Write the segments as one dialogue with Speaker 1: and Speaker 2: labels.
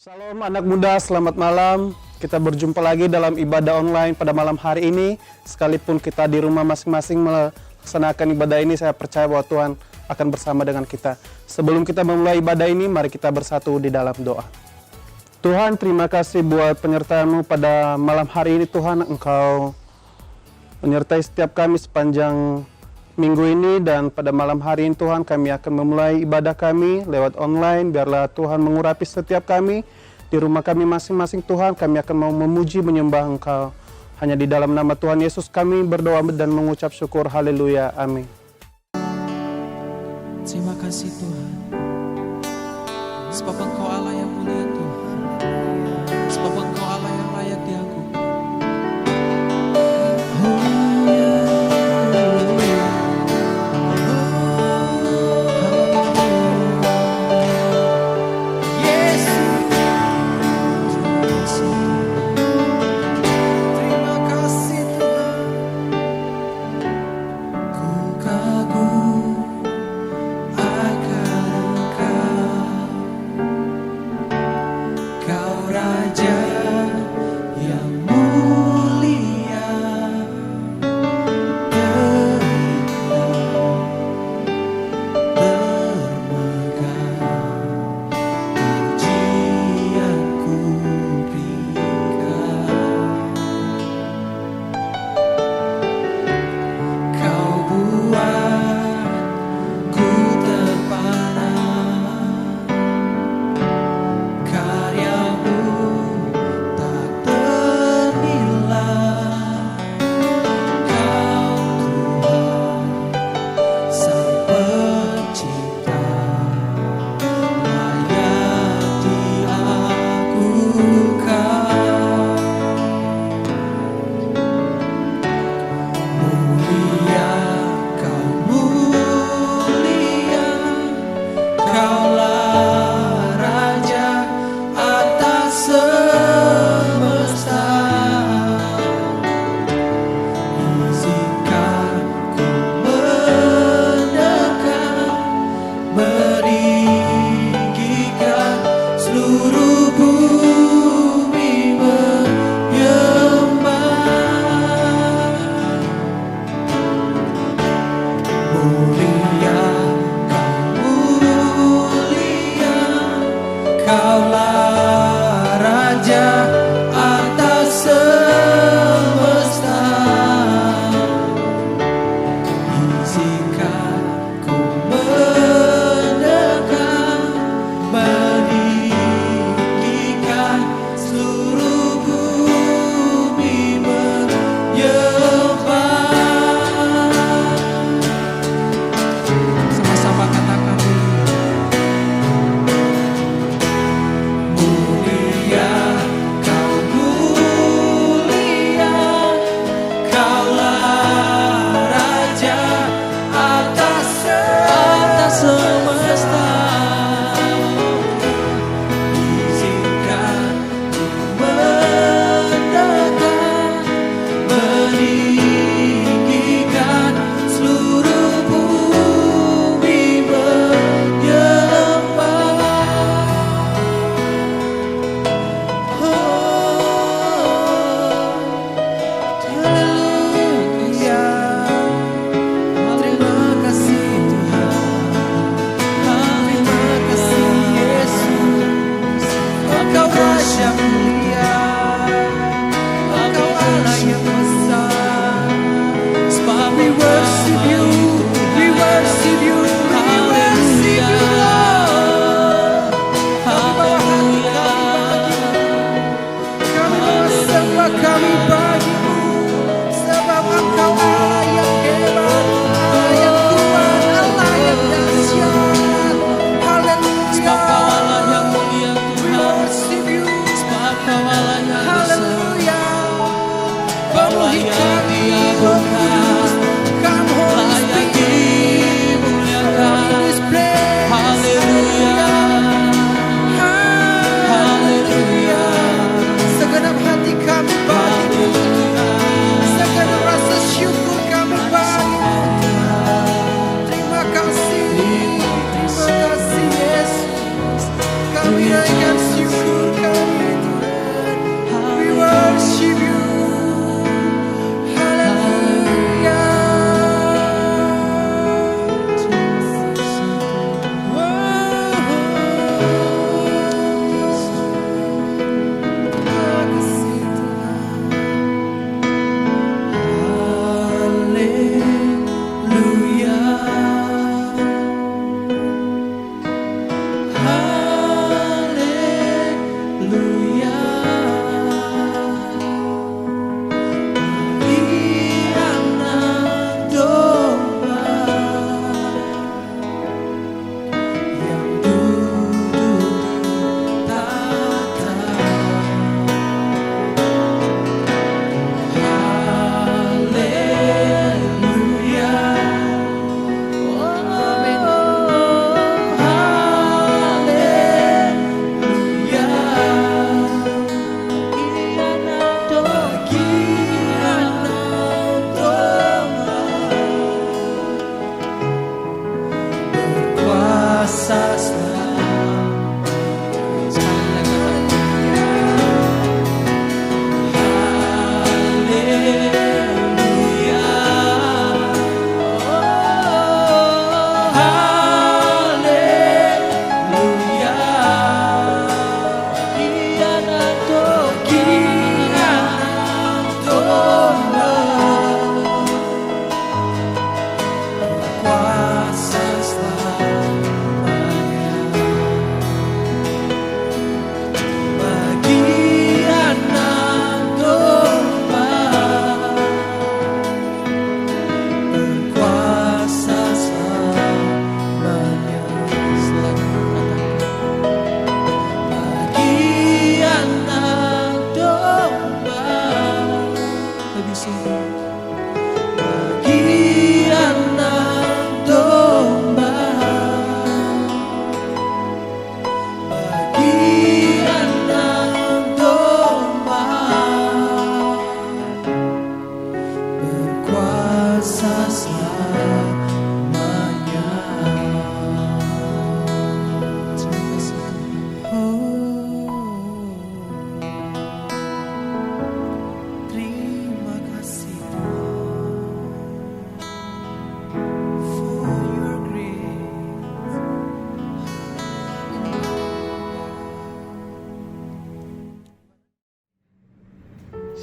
Speaker 1: Shalom anak muda, selamat malam. Kita berjumpa lagi dalam ibadah online pada malam hari ini. Sekalipun kita di rumah masing-masing melaksanakan ibadah ini, saya percaya bahwa Tuhan akan bersama dengan kita. Sebelum kita memulai ibadah ini, mari kita bersatu di dalam doa. Tuhan, terima kasih buat penyertaan-Mu pada malam hari ini. Tuhan, Engkau menyertai setiap kami sepanjang minggu ini, dan pada malam hari ini Tuhan kami akan memulai ibadah kami lewat online. Biarlah Tuhan mengurapi setiap kami di rumah kami masing-masing. Tuhan, kami akan mau memuji menyembah Engkau. Hanya di dalam nama Tuhan Yesus kami berdoa dan mengucap syukur. Haleluya, amin.
Speaker 2: Terima kasih Tuhan, sebab Engkau Allah yang mulia Tuhan, sebab Engkau Allah yang layak diakui.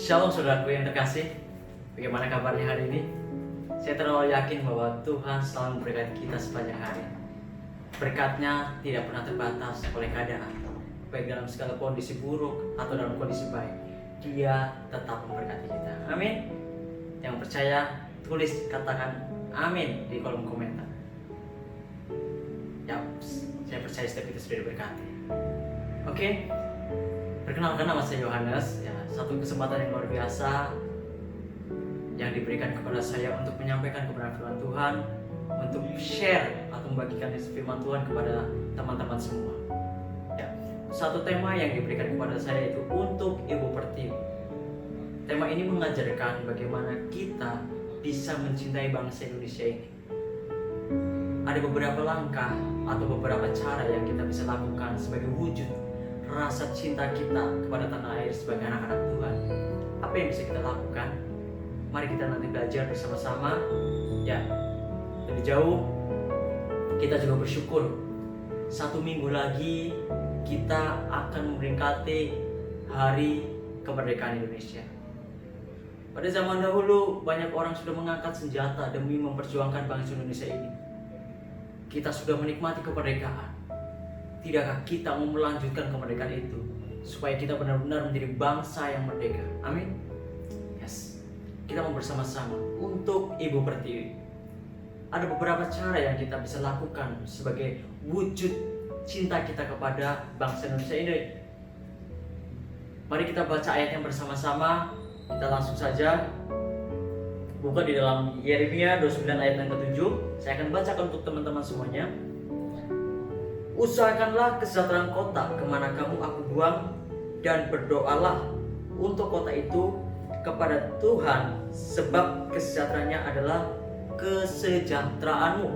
Speaker 3: Shalom saudaraku yang terkasih, bagaimana kabarnya hari ini? Saya terlalu yakin bahwa Tuhan selalu memberkati kita sepanjang hari. Berkatnya tidak pernah terbatas oleh keadaan, baik dalam segala kondisi buruk atau dalam kondisi baik. Dia tetap memberkati kita. Amin. Yang percaya, tulis katakan amin di kolom komentar. Ya, saya percaya setiap itu sudah diberkati. Oke, perkenalkan nama saya Yohanes. Ya, satu kesempatan yang luar biasa yang diberikan kepada saya untuk menyampaikan kebenaran firman Tuhan, untuk share atau membagikan firman Tuhan kepada teman-teman semua. Ya, satu tema yang diberikan kepada saya itu untuk Ibu Pertiwi. Tema ini mengajarkan bagaimana kita bisa mencintai bangsa Indonesia ini. Ada beberapa langkah atau beberapa cara yang kita bisa lakukan sebagai wujud rasa cinta kita kepada tanah air sebagai anak-anak Tuhan. Apa yang bisa kita lakukan? Mari kita nanti belajar bersama-sama. Ya, lebih jauh kita juga bersyukur 1 minggu lagi kita akan memperingati Hari Kemerdekaan Indonesia. Pada zaman dahulu banyak orang sudah mengangkat senjata demi memperjuangkan bangsa Indonesia ini. Kita sudah menikmati kemerdekaan. Tidakkah kita mau melanjutkan kemerdekaan itu supaya kita benar-benar menjadi bangsa yang merdeka? Amin. Yes. Kita mau bersama-sama untuk Ibu Pertiwi. Ada beberapa cara yang kita bisa lakukan sebagai wujud cinta kita kepada bangsa Indonesia ini. Mari kita baca ayatnya bersama-sama. Kita langsung saja buka di dalam Yeremia 29 ayat yang ke-7. Saya akan bacakan untuk teman-teman semuanya. Usahakanlah kesejahteraan kota kemana kamu aku buang, dan berdoalah untuk kota itu kepada Tuhan, sebab kesejahteraannya adalah kesejahteraanmu.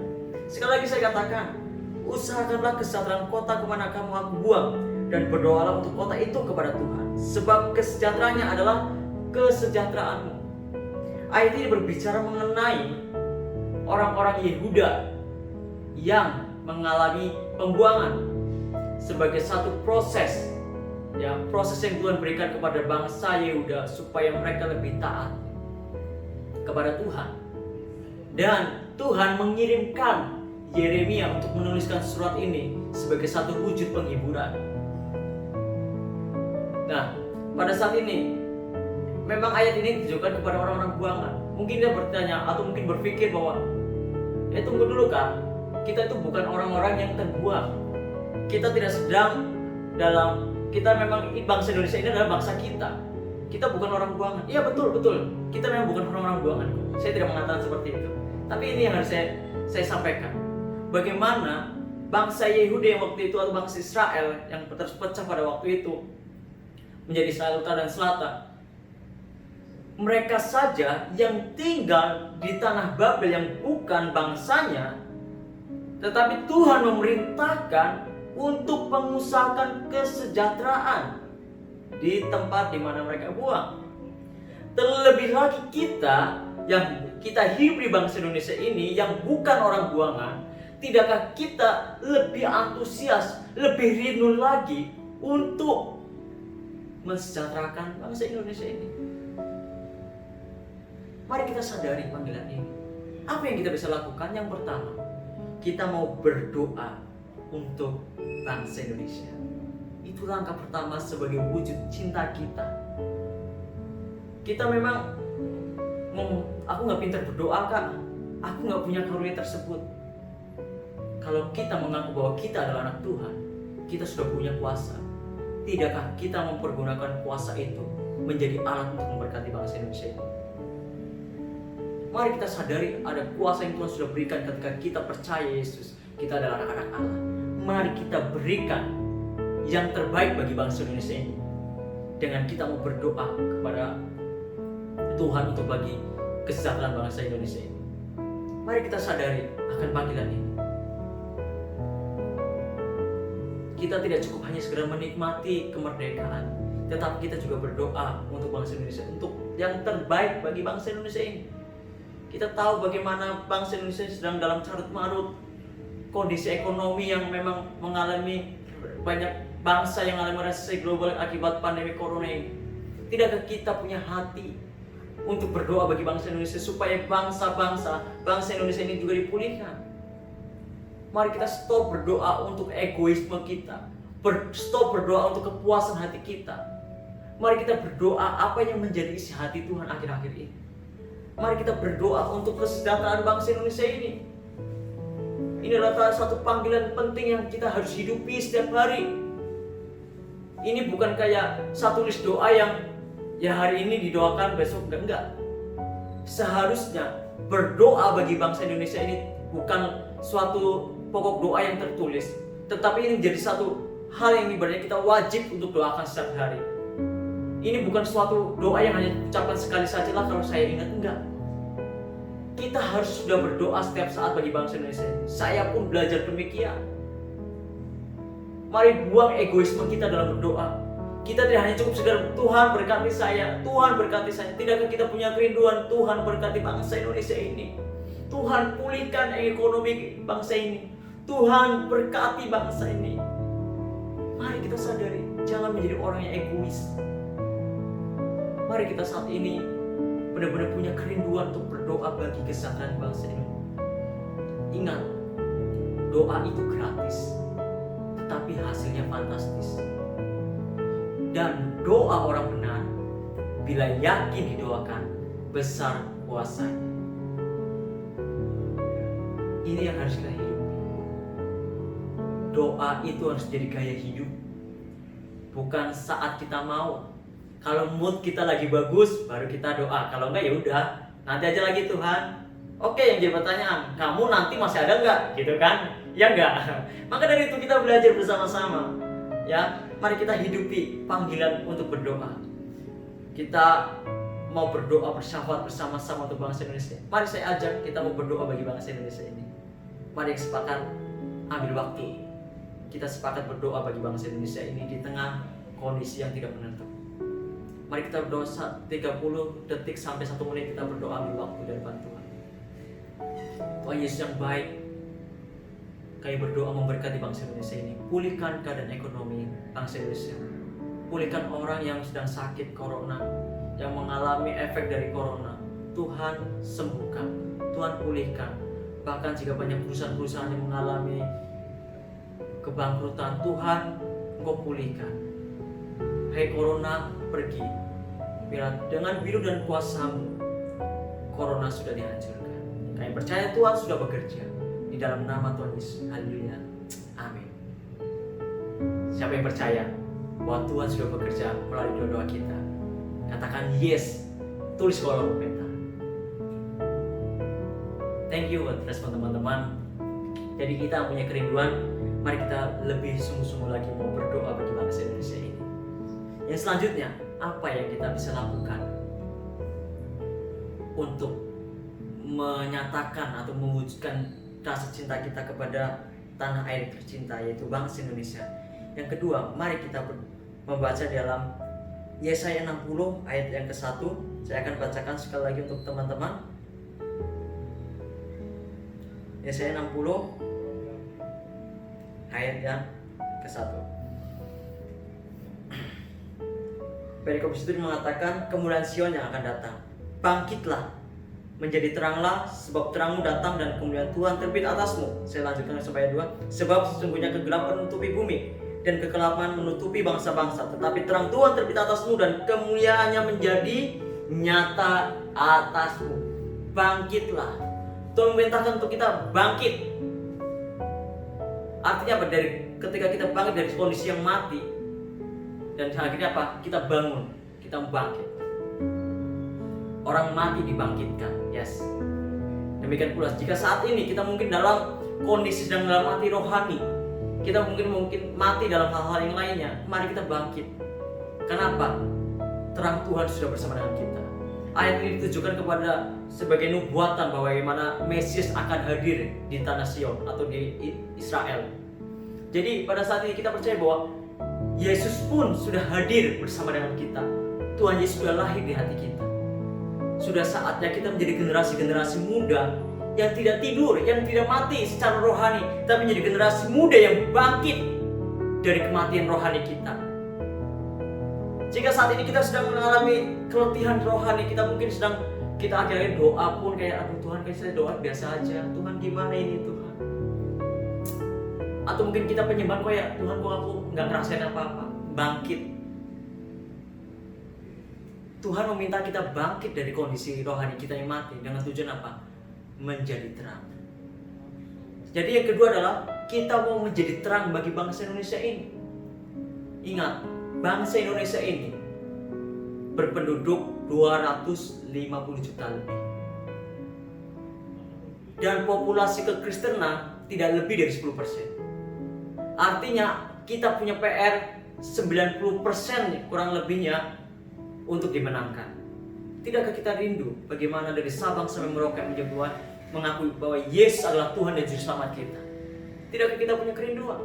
Speaker 3: Sekali lagi saya katakan, usahakanlah kesejahteraan kota kemana kamu aku buang, dan berdoalah untuk kota itu kepada Tuhan, sebab kesejahteraannya adalah kesejahteraanmu. Ayat ini berbicara mengenai orang-orang Yehuda yang mengalami pembuangan sebagai satu proses, ya, proses yang Tuhan berikan kepada bangsa Yehuda supaya mereka lebih taat kepada Tuhan. Dan Tuhan mengirimkan Yeremia untuk menuliskan surat ini sebagai satu wujud penghiburan. Nah, pada saat ini memang ayat ini ditujukan kepada orang-orang buangan. Mungkin dia bertanya atau mungkin berpikir bahwa tunggu dulu Kak, kita itu bukan orang-orang yang terbuang. Kita tidak sedang kita memang bangsa Indonesia ini adalah bangsa kita. Kita bukan orang buangan. Iya betul. Kita memang bukan orang-orang buangan. Saya tidak mengatakan seperti itu. Tapi ini yang harus saya sampaikan. Bagaimana bangsa Yehudi yang waktu itu atau bangsa Israel yang terpecah pada waktu itu menjadi Israel Utara dan Selatan. Mereka saja yang tinggal di tanah Babel yang bukan bangsanya, tetapi Tuhan memerintahkan untuk mengusahakan kesejahteraan di tempat di mana mereka buang. Terlebih lagi kita yang kita hidup di bangsa Indonesia ini yang bukan orang buangan, tidakkah kita lebih antusias, lebih rindu lagi untuk mensejahterakan bangsa Indonesia ini? Mari kita sadari panggilan ini. Apa yang kita bisa lakukan? Yang pertama, kita mau berdoa untuk bangsa Indonesia. Itu langkah pertama sebagai wujud cinta kita. Kita memang aku nggak pintar berdoa Kak, aku nggak punya karunia tersebut. Kalau kita mengaku bahwa kita adalah anak Tuhan, kita sudah punya kuasa. Tidakkah kita mempergunakan kuasa itu menjadi alat untuk memberkati bangsa Indonesia ini? Mari kita sadari ada kuasa yang Tuhan sudah berikan ketika kita percaya Yesus. Kita adalah anak-anak Allah. Mari kita berikan yang terbaik bagi bangsa Indonesia ini dengan kita mau berdoa kepada Tuhan untuk bagi kesejahteraan bangsa Indonesia ini. Mari kita sadari akan panggilan ini. Kita tidak cukup hanya sekedar menikmati kemerdekaan, tetapi kita juga berdoa untuk bangsa Indonesia, untuk yang terbaik bagi bangsa Indonesia ini. Kita tahu bagaimana bangsa Indonesia sedang dalam carut marut, kondisi ekonomi yang memang mengalami banyak bangsa yang mengalami resesi global akibat pandemi corona ini. Tidakkah kita punya hati untuk berdoa bagi bangsa Indonesia supaya bangsa Indonesia ini juga dipulihkan? Mari kita stop berdoa untuk egoisme kita, stop berdoa untuk kepuasan hati kita. Mari kita berdoa apa yang menjadi isi hati Tuhan akhir-akhir ini. Mari kita berdoa untuk kesejahteraan bangsa Indonesia ini. Ini adalah satu panggilan penting yang kita harus hidupi setiap hari. Ini bukan kayak satu list doa yang ya hari ini didoakan, besok enggak. Seharusnya berdoa bagi bangsa Indonesia ini bukan suatu pokok doa yang tertulis, tetapi ini menjadi satu hal yang ibaratnya kita wajib untuk doakan setiap hari. Ini bukan suatu doa yang hanya ucapkan sekali saja lah kalau saya ingat, enggak. Kita harus sudah berdoa setiap saat bagi bangsa Indonesia. Saya pun belajar demikian. Mari buang egoisme kita dalam berdoa. Kita tidak hanya cukup sekedar Tuhan berkati saya, Tuhan berkati saya. Tidakkah kita punya kerinduan Tuhan berkati bangsa Indonesia ini? Tuhan pulihkan ekonomi bangsa ini. Tuhan berkati bangsa ini. Mari kita sadari, jangan menjadi orang yang egois. Mari kita saat ini benar-benar punya kerinduan untuk berdoa bagi kesejahteraan bangsa ini. Ingat, doa itu gratis, tetapi hasilnya fantastis. Dan doa orang benar, bila yakin didoakan, besar kuasanya. Ini yang harus kita hidup. Doa itu harus jadi gaya hidup, bukan saat kita mau. Kalau mood kita lagi bagus, baru kita doa. Kalau enggak ya udah, nanti aja lagi Tuhan. Oke, yang jadi pertanyaan, kamu nanti masih ada enggak? Gitu kan? Ya enggak. Maka dari itu kita belajar bersama-sama. Ya, mari kita hidupi panggilan untuk berdoa. Kita mau berdoa bersyafaat bersama-sama untuk bangsa Indonesia. Mari saya ajak kita mau berdoa bagi bangsa Indonesia ini. Mari sepakat ambil waktu. Kita sepakat berdoa bagi bangsa Indonesia ini di tengah kondisi yang tidak menentu. Mari kita berdoa 30 detik sampai 1 menit, kita berdoa ambil waktu dari bantuan. Tuhan Yesus yang baik, kami berdoa memberkati bangsa Indonesia ini. Pulihkan keadaan ekonomi bangsa Indonesia. Pulihkan orang yang sedang sakit corona, yang mengalami efek dari corona. Tuhan sembuhkan, Tuhan pulihkan. Bahkan jika banyak perusahaan-perusahaan yang mengalami kebangkrutan, Tuhan Engkau pulihkan. Hai corona, pergi. Biar dengan biru dan kuasa-Mu, corona sudah dihancurkan. Kami percaya Tuhan sudah bekerja. Di dalam nama Tuhan Yesus. Haleluya. Amin. Siapa yang percaya bahwa Tuhan sudah bekerja melalui doa-doa kita? Katakan yes. Tulis kolom komentar. Thank you buat respon teman-teman. Jadi kita punya kerinduan. Mari kita lebih sungguh-sungguh lagi mau berdoa bagi bangsa Indonesia ini. Yang selanjutnya, apa yang kita bisa lakukan untuk menyatakan atau mewujudkan rasa cinta kita kepada tanah air tercinta, yaitu bangsa Indonesia. Yang kedua, mari kita membaca dalam Yesaya 60 ayat yang ke-1. Saya akan bacakan sekali lagi untuk teman-teman. Yesaya 60 ayat yang ke-1. Perikop itu mengatakan kemuliaan Sion yang akan datang. Bangkitlah, menjadi teranglah, sebab terangmu datang dan kemuliaan Tuhan terbit atasmu. Saya lanjutkan sampai 2. Sebab sesungguhnya kegelapan menutupi bumi dan kegelapan menutupi bangsa-bangsa, tetapi terang Tuhan terbit atasmu dan kemuliaannya menjadi nyata atasmu. Bangkitlah. Tuhan memerintahkan untuk kita bangkit. Artinya apa? Dari ketika kita bangkit dari kondisi yang mati, dan akhirnya apa? Kita bangun, kita bangkit. Orang mati dibangkitkan, yes. Demikian pula jika saat ini kita mungkin dalam kondisi sedang dalam mati rohani, kita mungkin mati dalam hal-hal yang lainnya, mari kita bangkit. Kenapa? Terang Tuhan sudah bersama dengan kita. Ayat ini ditujukan kepada sebagai nubuatan bahwa bagaimana Mesias akan hadir di tanah Sion atau di Israel. Jadi pada saat ini kita percaya bahwa Yesus pun sudah hadir bersama dengan kita. Tuhan Yesus sudah lahir di hati kita. Sudah saatnya kita menjadi generasi-generasi muda yang tidak tidur, yang tidak mati secara rohani, tapi menjadi generasi muda yang bangkit dari kematian rohani kita. Jika saat ini kita sedang mengalami keletihan rohani, kita akhirnya doa pun kayak, aduh Tuhan, kayak saya doa biasa aja, Tuhan gimana ini Tuhan. Atau mungkin kita penyembahan kayak, Tuhan kok aku nggak ngerasain apa-apa. Bangkit. Tuhan meminta kita bangkit dari kondisi rohani kita yang mati dengan tujuan apa? Menjadi terang. Jadi yang kedua adalah kita mau menjadi terang bagi bangsa Indonesia ini. Ingat, bangsa Indonesia ini berpenduduk 250 juta lebih. Dan populasi kekristenan tidak lebih dari 10%. Artinya kita punya PR 90% kurang lebihnya untuk dimenangkan. Tidakkah kita rindu bagaimana dari Sabang sampai Merauke mengakui bahwa Yesus adalah Tuhan dan Juru Selamat kita? Tidakkah kita punya kerinduan?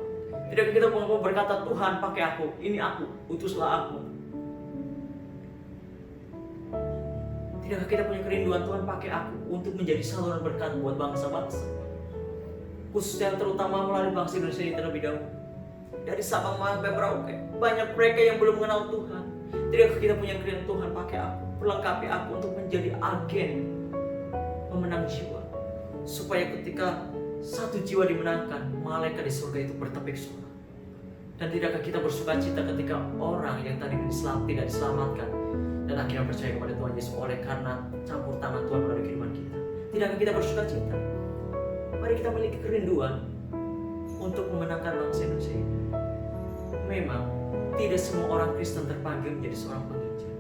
Speaker 3: Tidakkah kita mau berkata, Tuhan pakai aku, ini aku, utuslah aku. Tidakkah kita punya kerinduan, Tuhan pakai aku untuk menjadi saluran berkat buat bangsa-bangsa, khususnya terutama melalui bangsa Indonesia ini terlebih dahulu. Dari Sabang sampai Merauke, banyak mereka yang belum mengenal Tuhan. Tidakkah kita punya kerinduan, Tuhan pakai aku, perlengkapi aku untuk menjadi agen pemenang jiwa, supaya ketika satu jiwa dimenangkan, malaikat di surga itu bertepik sebelah. Dan tidakkah kita bersuka cita ketika orang yang tadi tidak diselamatkan dan akhirnya percaya kepada Tuhan Yesus oleh karena campur tangan Tuhan melalui kehidupan kita? Tidakkah kita bersuka cita? Mari kita memiliki kerinduan untuk memenangkan bangsa Indonesia ini. Memang tidak semua orang Kristen terpanggil menjadi seorang penginjil,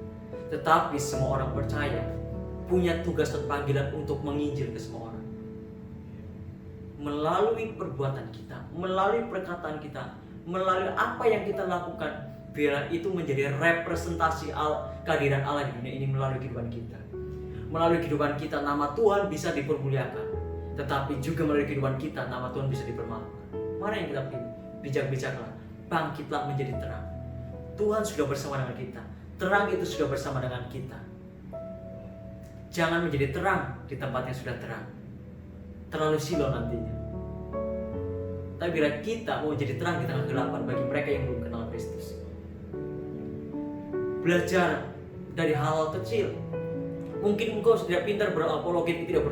Speaker 3: tetapi semua orang percaya punya tugas dan panggilan untuk menginjil ke semua orang. Melalui perbuatan kita, melalui perkataan kita, melalui apa yang kita lakukan, biar itu menjadi representasi kehadiran Allah di dunia ini melalui kehidupan kita. Melalui kehidupan kita, nama Tuhan bisa dipermuliakan, tetapi juga melalui kehidupan kita, nama Tuhan bisa dipermalukan. Mana yang kita pilih? Bijak-bijaklah, bangkitlah menjadi terang. Tuhan sudah bersama dengan kita, terang itu sudah bersama dengan kita. Jangan menjadi terang di tempat yang sudah terang, terlalu silau nantinya. Tapi bila kita mau jadi terang di tengah kegelapan bagi mereka yang belum kenal Kristus, belajar dari hal-hal kecil. Mungkin engkau tidak pintar berapologi, tidak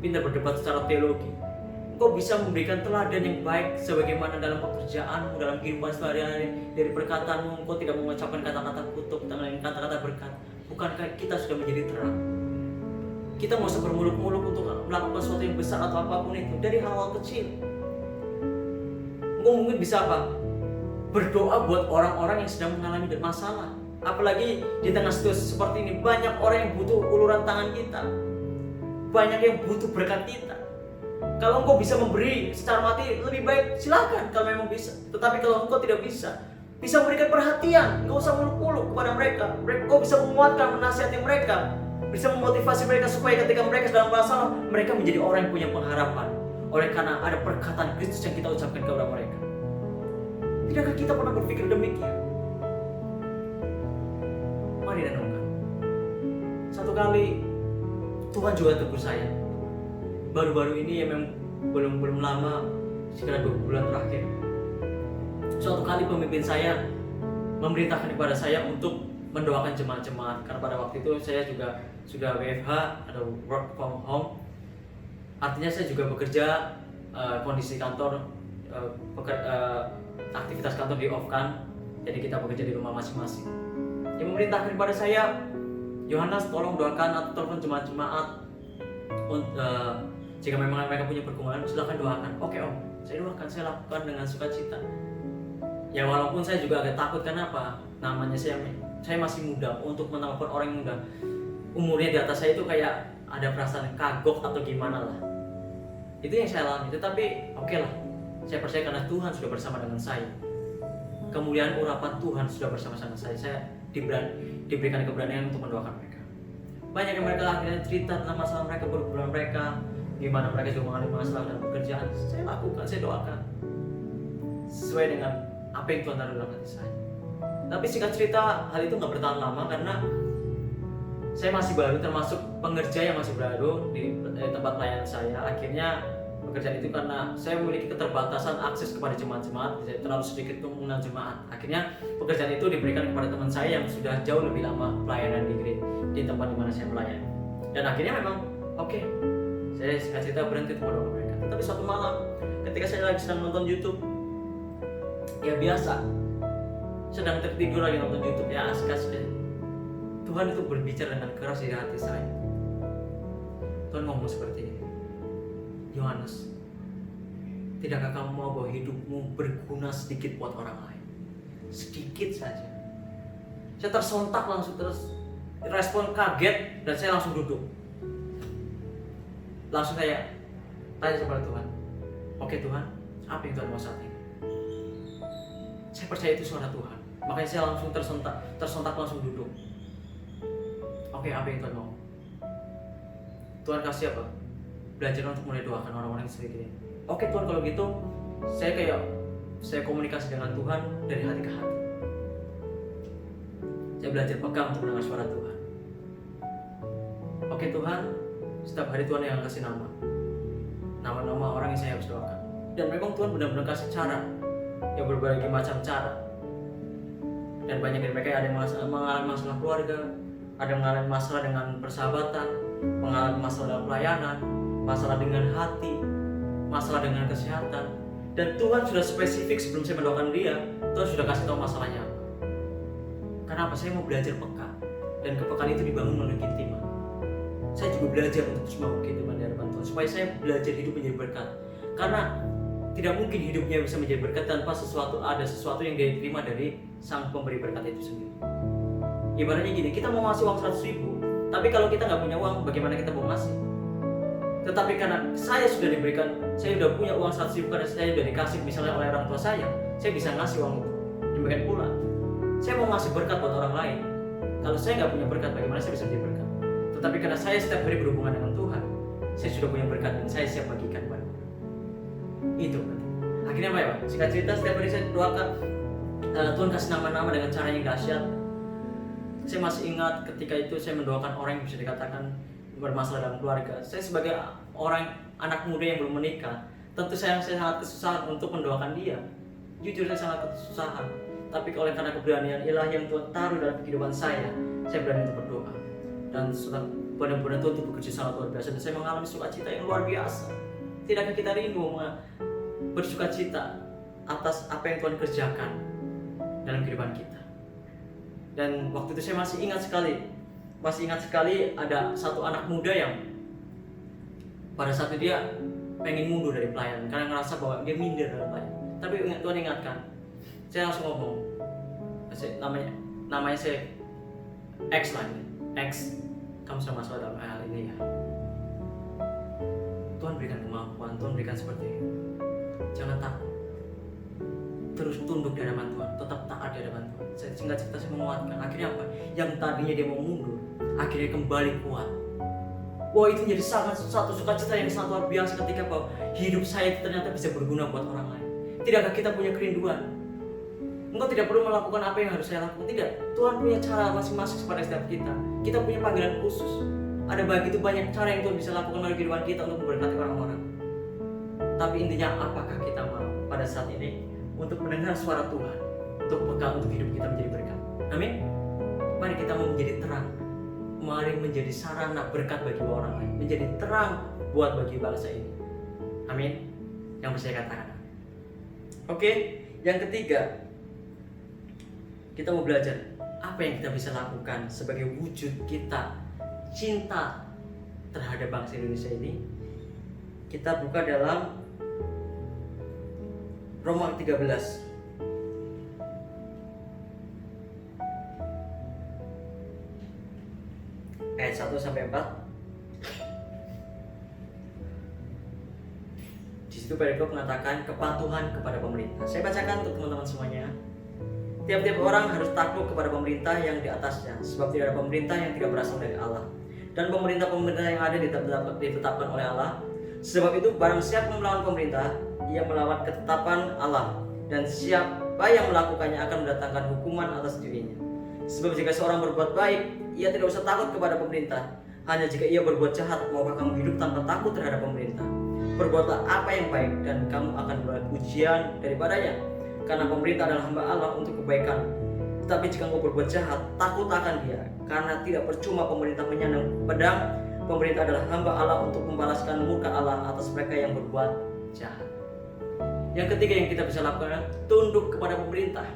Speaker 3: pintar berdebat secara teologi. Engkau bisa memberikan teladan yang baik sebagaimana dalam pekerjaanmu, dalam kehidupan sehari-hari, dari perkataanmu. Engkau tidak mengucapkan kata-kata kutuk, dengan kata-kata berkat. Bukankah kita sudah menjadi terang? Kita mau bermuluk-muluk untuk melakukan sesuatu yang besar atau apapun itu dari hal-hal kecil. Engkau mungkin bisa apa? Berdoa buat orang-orang yang sedang mengalami masalah. Apalagi di tengah situasi seperti ini, banyak orang yang butuh uluran tangan kita, banyak yang butuh berkat kita. Kalau engkau bisa memberi secara mati, lebih baik silakan kalau memang bisa. Tetapi kalau engkau tidak bisa memberikan perhatian, enggak usah muluk-muluk kepada mereka. Engkau bisa menguatkan, menasihati mereka, bisa memotivasi mereka supaya ketika mereka sedang masalah, mereka menjadi orang yang punya pengharapan. Oleh karena ada perkataan Kristus yang kita ucapkan kepada mereka. Tidakkah kita pernah berpikir demikian? Mari renungkan. Satu kali Tuhan juga tegur saya. Baru-baru ini ya memang belum lama, sekitar 2 bulan terakhir. Suatu kali pemimpin saya memerintahkan kepada saya untuk mendoakan jemaat-jemaat, karena pada waktu itu saya juga sudah WFH atau work from home. Artinya saya juga bekerja, kondisi kantor, aktivitas kantor di off-kan, jadi kita bekerja di rumah masing-masing. Yang memerintahkan kepada saya, Yohanes tolong doakan atau telepon jemaat-jemaat, jika memang mereka punya pergumulan silakan doakan. Oke om, saya doakan, saya lakukan dengan sukacita. Ya walaupun saya juga agak takut, karena apa? Namanya saya masih muda untuk menelepon orang yang muda. Umurnya di atas saya itu kayak ada perasaan kagok atau gimana lah. Itu yang saya alami. Tetapi oke lah, saya percaya karena Tuhan sudah bersama dengan saya. Kemuliaan urapan Tuhan sudah bersama-sama saya. Saya diberikan keberanian untuk mendoakan mereka. Banyak yang mereka akhirnya cerita tentang masalah mereka, pergumulan mereka, gimana mereka juga mengalami masalah dalam pekerjaan. Saya lakukan, saya doakan sesuai dengan apa yang Tuhan taruh dalam hati saya. Tapi singkat cerita, hal itu nggak bertahan lama karena saya masih baru, termasuk pengerja yang masih baru di tempat pelayanan saya. Akhirnya pekerjaan itu karena saya memiliki keterbatasan akses kepada jemaat-jemaat, saya terlalu sedikit untuk mengenal jemaat. Akhirnya pekerjaan itu diberikan kepada teman saya yang sudah jauh lebih lama pelayanan di tempat di mana saya melayani. Dan akhirnya memang oke, saya singkat cerita berhenti untuk mendoakan mereka. Tapi suatu malam ketika saya lagi sedang nonton YouTube, ya biasa, sedang tertidur lagi nonton YouTube, ya asik-asik. Tuhan itu berbicara dengan keras di hati saya. Tuhan ngomong seperti ini, Yohanes, tidakkah kamu mau bahwa hidupmu berguna sedikit buat orang lain? Sedikit saja. Saya tersontak langsung, terus respon kaget, dan saya langsung duduk. Langsung saya tanya kepada Tuhan, oke Tuhan, apa yang Tuhan mau saat ini? Saya percaya itu suara Tuhan, makanya saya langsung tersontak langsung duduk. Oke, apa yang Tuhan mau? Tuhan kasih apa? Belajar untuk mulai doakan orang-orang yang sedikit ini. Oke Tuhan, kalau gitu saya komunikasi dengan Tuhan dari hati ke hati. Saya belajar peka untuk mendengar suara Tuhan. Oke Tuhan, setiap hari Tuhan yang kasih nama orang yang saya harus doakan. Dan memang Tuhan benar-benar kasih cara, ya berbagai macam cara. Dan banyak dari mereka ada yang mengalami masalah keluarga, ada yang mengalami masalah dengan persahabatan, mengalami masalah dalam pelayanan, masalah dengan hati, masalah dengan kesehatan. Dan Tuhan sudah spesifik sebelum saya mendoakan dia, Tuhan sudah kasih tahu masalahnya apa. Kenapa? Saya mau belajar peka, dan kepekaan itu dibangun melalui kintima. Saya juga belajar untuk terus melakukan kintima di hadapan Tuhan, supaya saya belajar hidup menjadi berkat. Karena tidak mungkin hidupnya bisa menjadi berkat tanpa ada sesuatu yang dia terima dari sang pemberi berkat itu sendiri. Ibaratnya gini, kita mau ngasih uang 100.000, tapi kalau kita nggak punya uang, bagaimana kita mau ngasih? Tetapi karena saya sudah punya uang 100.000 karena saya sudah dikasih misalnya oleh orang tua saya bisa ngasih uang itu. Demikian pula, saya mau ngasih berkat buat orang lain. Kalau saya nggak punya berkat, bagaimana saya bisa menjadi berkat? Tetapi karena saya setiap hari berhubungan dengan Tuhan, saya sudah punya berkat dan saya siap bagikan kepada orang. Itu berarti. Akhirnya apa ya Pak? Singkat cerita, setiap hari saya doakan Tuhan kasih nama-nama dengan cara yang dahsyat. Saya masih ingat ketika itu saya mendoakan orang yang bisa dikatakan bermasalah dalam keluarga. Saya sebagai anak muda yang belum menikah, tentu saya sangat kesusahan untuk mendoakan dia. Jujur saya sangat kesusahan. Tapi karena keberanian ilahi yang Tuhan taruh dalam kehidupan saya berani untuk berdoa. Dan benar-benar Tuhan itu bekerja sangat luar biasa. Dan saya mengalami sukacita yang luar biasa. Tidakkah kita rindu bersukacita atas apa yang Tuhan kerjakan dalam kehidupan kita? Dan waktu itu saya masih ingat sekali ada satu anak muda yang pada saat itu dia pengen mundur dari pelayanan karena ngerasa bahwa dia minder dalam pelayanan. Tapi Tuhan ingatkan, saya langsung ngomong, namanya saya X lah, X, kamu sudah masuk dalam hal ini ya. Tuhan berikan kemampuan, Tuhan berikan seperti ini. Jangan takut, terus tunduk di hadapan Tuhan, tetap taat di hadapan Tuhan. Singkat cerita saya menguatkan. Akhirnya apa? Yang tadinya dia mau mundur, akhirnya kembali kuat. Wah, itu menjadi satu sukacita yang sangat luar biasa ketika bahwa hidup saya itu ternyata bisa berguna buat orang lain. Tidakkah kita punya kerinduan? Engkau tidak perlu melakukan apa yang harus saya lakukan. Tidak, Tuhan punya cara masing-masing kepada setiap kita. Kita punya panggilan khusus. Ada begitu banyak cara yang Tuhan bisa lakukan dalam kehidupan kita untuk memberkati orang-orang. Tapi intinya, apakah kita mau pada saat ini untuk mendengar suara Tuhan, untuk peka untuk hidup kita menjadi berkat? Amin. Mari kita mau menjadi terang, mari menjadi sarana berkat bagi orang lain, menjadi terang buat bagi bangsa ini. Amin. Yang bisa saya katakan. Oke, yang ketiga, kita mau belajar apa yang kita bisa lakukan sebagai wujud kita cinta terhadap bangsa Indonesia ini. Kita buka dalam Roma 13 ayat 1 sampai 4. Di situ perikop mengatakan kepatuhan kepada pemerintah. Saya bacakan untuk teman-teman semuanya. Tiap-tiap orang harus takluk kepada pemerintah yang di atasnya, sebab tidak ada pemerintah yang tidak berasal dari Allah. Dan pemerintah-pemerintah yang ada ditetapkan oleh Allah. Sebab itu barang siapa melawan pemerintah, ia melawan ketetapan Allah. Dan siapa yang melakukannya akan mendatangkan hukuman atas dirinya. Sebab jika seorang berbuat baik, ia tidak usah takut kepada pemerintah. Hanya jika ia berbuat jahat, maukah kamu hidup tanpa takut terhadap pemerintah? Berbuatlah apa yang baik dan kamu akan mendapat pujian daripadanya. Karena pemerintah adalah hamba Allah untuk kebaikan. Tetapi jika engkau berbuat jahat, takut akan dia, karena tidak percuma pemerintah menyandang pedang. Pemerintah adalah hamba Allah untuk membalaskan murka Allah atas mereka yang berbuat jahat. Yang ketiga yang kita bisa lakukan adalah tunduk kepada pemerintah.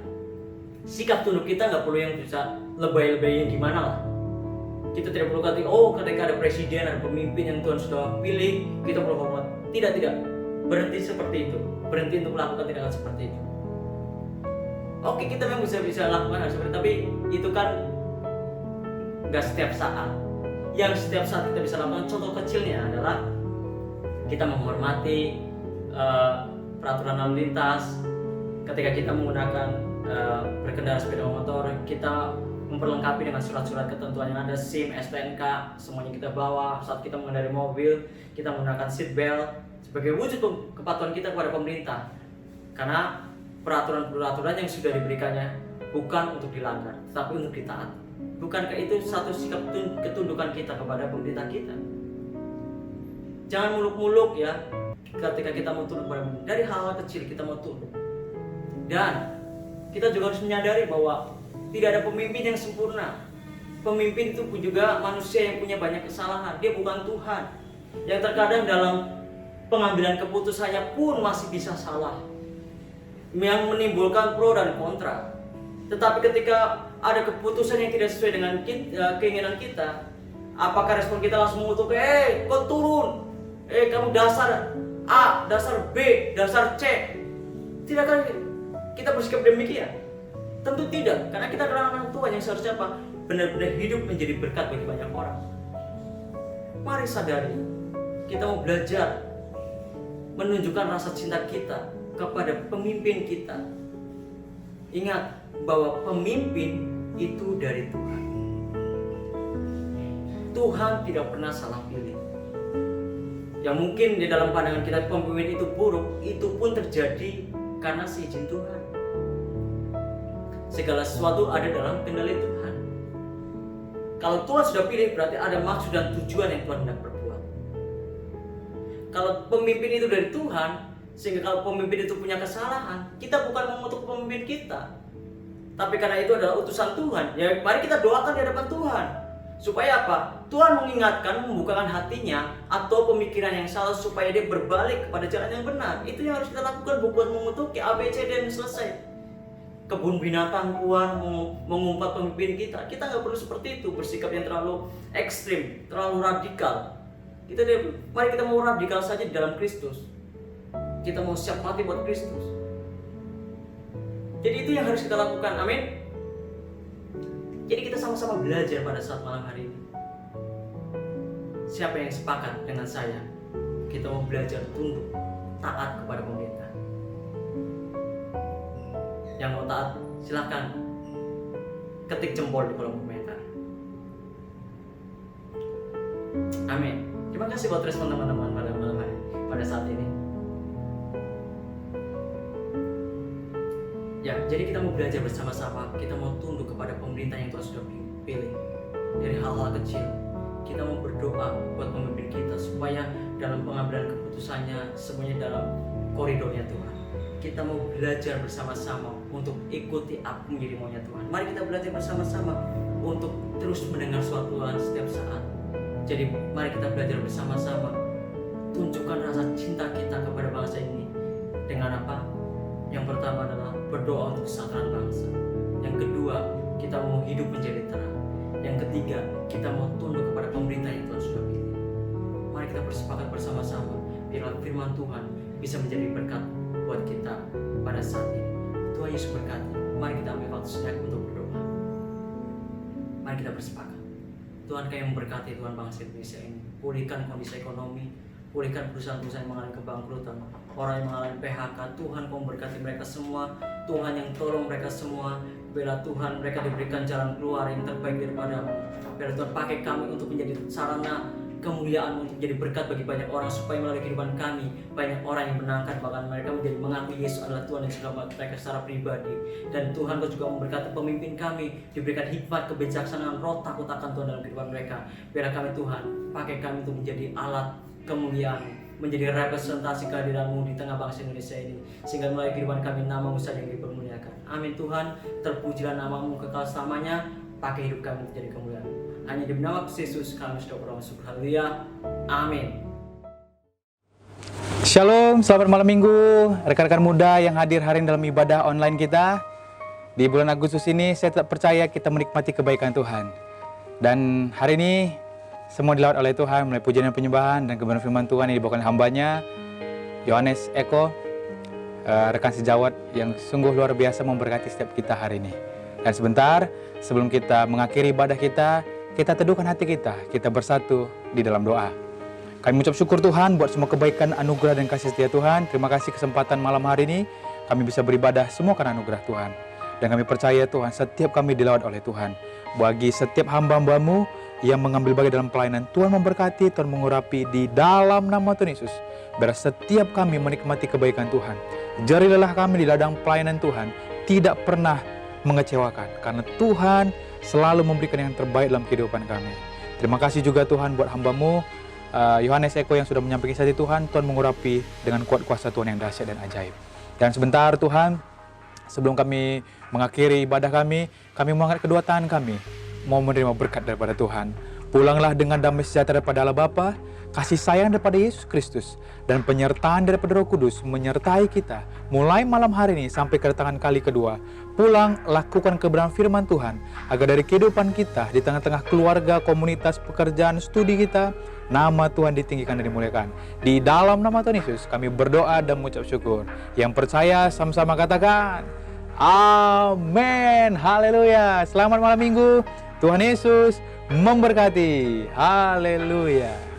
Speaker 3: Sikap tunduk kita nggak perlu yang bisa lebay-lebay yang gimana lah. Kita tidak perlu kata, oh ketika ada presiden, ada pemimpin yang Tuhan sudah pilih, kita perlu hormat. Tidak. Berhenti seperti itu. Berhenti untuk melakukan tindakan seperti itu. Oke, kita memang bisa lakukan hal seperti itu, tapi itu kan nggak setiap saat. Yang setiap saat kita bisa lakukan, contoh kecilnya adalah kita menghormati peraturan lalu lintas. Ketika kita menggunakan berkendara sepeda motor, kita memperlengkapi dengan surat-surat ketentuan yang ada, SIM, STNK, semuanya kita bawa. Saat kita mengendarai mobil, kita menggunakan seat belt sebagai wujud kepatuhan kita kepada pemerintah. Karena peraturan-peraturan yang sudah diberikannya bukan untuk dilanggar, tetapi untuk ditaati. Bukankah itu satu sikap ketundukan kita kepada pemerintah kita? Jangan muluk-muluk ya. Ketika kita mau tunduk pada pemerintah, dari hal-hal kecil kita mau tunduk. Dan kita juga harus menyadari bahwa tidak ada pemimpin yang sempurna. Pemimpin itu pun juga manusia yang punya banyak kesalahan. Dia bukan Tuhan. Yang terkadang dalam pengambilan keputusannya pun masih bisa salah, yang menimbulkan pro dan kontra. Tetapi ketika ada keputusan yang tidak sesuai dengan keinginan kita, apakah respon kita langsung mengutuk, kau turun, kamu dasar A, dasar B, dasar C? Tidakkah kita bersikap demikian? Tentu tidak, karena kita adalah anak Tuhan yang seharusnya apa? Benar-benar hidup menjadi berkat bagi banyak orang. Mari sadari, kita mau belajar menunjukkan rasa cinta kita kepada pemimpin kita. Ingat bahwa pemimpin itu dari Tuhan. Tuhan tidak pernah salah pilih. Yang mungkin di dalam pandangan kita pemimpin itu buruk, itu pun terjadi karena seizin Tuhan. Segala sesuatu ada dalam kendali Tuhan. Kalau Tuhan sudah pilih, berarti ada maksud dan tujuan yang Tuhan hendak perbuat. Kalau pemimpin itu dari Tuhan, sehingga kalau pemimpin itu punya kesalahan, kita bukan mengutuk pemimpin kita, tapi karena itu adalah utusan Tuhan, ya mari kita doakan di hadapan Tuhan. Supaya apa? Tuhan mengingatkan, membukakan hatinya atau pemikiran yang salah supaya dia berbalik kepada jalan yang benar. Itu yang harus kita lakukan, bukan mengutuki ABC dan selesai. Kebun binatang Tuhan mengumpat pemimpin kita. Kita nggak perlu seperti itu, bersikap yang terlalu ekstrim, terlalu radikal. Mari kita mau radikal saja di dalam Kristus. Kita mau siap mati buat Kristus. Jadi itu yang harus kita lakukan, amin. Jadi kita sama-sama belajar pada saat malam hari ini. Siapa yang sepakat dengan saya? Kita mau belajar tunduk, taat kepada pemerintah. Yang mau taat, silahkan ketik jempol di kolom komentar. Amin. Terima kasih buat respon teman-teman pada malam hari, pada saat ini. Ya, jadi kita mau belajar bersama-sama. Kita mau tunduk kepada pemerintah yang Tuhan sudah pilih. Dari hal-hal kecil, kita mau berdoa buat pemimpin kita supaya dalam pengambilan keputusannya semuanya dalam koridornya Tuhan. Kita mau belajar bersama-sama untuk ikuti apa menjadi maunya Tuhan. Mari kita belajar bersama-sama untuk terus mendengar suara Tuhan setiap saat. Jadi mari kita belajar bersama-sama. Tunjukkan rasa cinta kita kepada bangsa ini. Dengan apa? Yang pertama adalah berdoa untuk kesejahteraan bangsa. Yang kedua, kita mau hidup menjadi terang. Yang ketiga, kita mau tunduk kepada pemerintah yang Tuhan sudah pilih. Mari kita bersepakat bersama-sama. Biarlah firman Tuhan bisa menjadi berkat buat kita pada saat ini. Tuhan Yesus berkati. Mari kita ambil waktu sejenak untuk berdoa. Mari kita bersepakat. Tuhan Kau yang memberkati Tuhan bangsa Indonesia ini. Pulihkan kondisi ekonomi, pulihkan perusahaan-perusahaan yang mengalami kebangkrutan, orang yang mengalami PHK. Tuhan Kau memberkati mereka semua. Tuhan yang tolong mereka semua. Biarlah Tuhan mereka diberikan jalan keluar yang terbaik daripada-Mu. Biarlah Tuhan pakai kami untuk menjadi sarana kemuliaan, untuk menjadi berkat bagi banyak orang, supaya melalui kehidupan kami banyak orang yang menangkan, bahkan mereka menjadi mengakui Yesus adalah Tuhan dan Selamat mereka secara pribadi. Dan Tuhan Kau juga memberkati pemimpin kami, diberikan hikmat, kebijaksanaan, roh takut akan Tuhan dalam kehidupan mereka. Biarlah kami Tuhan pakai kami untuk menjadi alat kemuliaan menjadi representasi kehadiran-Mu di tengah bangsa Indonesia ini, sehingga melalui kehidupan kami nama-Mu saja yang dipermuliakan. Amin Tuhan, terpujilah nama-Mu kekal selamanya, pakai hidup kami menjadi kemuliaan-Mu. Hanya di nama Yesus kami sudah berdoa syukur. Haleluya. Amin.
Speaker 4: Shalom, selamat malam minggu rekan-rekan muda yang hadir hari ini dalam ibadah online kita. Di bulan Agustus ini saya tetap percaya kita menikmati kebaikan Tuhan. Dan hari ini semua dilawat oleh Tuhan melalui pujian dan penyembahan dan kebenaran firman Tuhan yang dibawakan hambanya Yohanes Eko, rekan sejawat yang sungguh luar biasa memberkati setiap kita hari ini. Dan sebentar sebelum kita mengakhiri ibadah kita teduhkan hati kita bersatu di dalam doa. Kami mengucap syukur Tuhan buat semua kebaikan, anugerah dan kasih setia Tuhan. Terima kasih kesempatan malam hari ini kami bisa beribadah semua karena anugerah Tuhan. Dan kami percaya Tuhan setiap kami dilawat oleh Tuhan. Bagi setiap hamba-hamba-Mu yang mengambil bagian dalam pelayanan, Tuhan memberkati, Tuhan mengurapi di dalam nama Tuhan Yesus. Biar setiap kami menikmati kebaikan Tuhan. Jari lelah kami di ladang pelayanan Tuhan tidak pernah mengecewakan. Karena Tuhan selalu memberikan yang terbaik dalam kehidupan kami. Terima kasih juga Tuhan buat hamba-Mu Yohanes Eko yang sudah menyampaikan kisah Tuhan. Tuhan mengurapi dengan kuat kuasa Tuhan yang dahsyat dan ajaib. Dan sebentar Tuhan, sebelum kami mengakhiri ibadah kami mengangkat kedua tangan kami, mau menerima berkat daripada Tuhan. Pulanglah dengan damai sejahtera daripada Allah Bapa, kasih sayang daripada Yesus Kristus, dan penyertaan daripada Roh Kudus menyertai kita mulai malam hari ini sampai kedatangan kali kedua. Pulang, lakukan kebenaran firman Tuhan, agar dari kehidupan kita, di tengah-tengah keluarga, komunitas, pekerjaan, studi kita, nama Tuhan ditinggikan dan dimuliakan. Di dalam nama Tuhan Yesus, kami berdoa dan mengucap syukur. Yang percaya, sama-sama katakan, amin. Haleluya. Selamat malam minggu. Tuhan Yesus memberkati. Haleluya.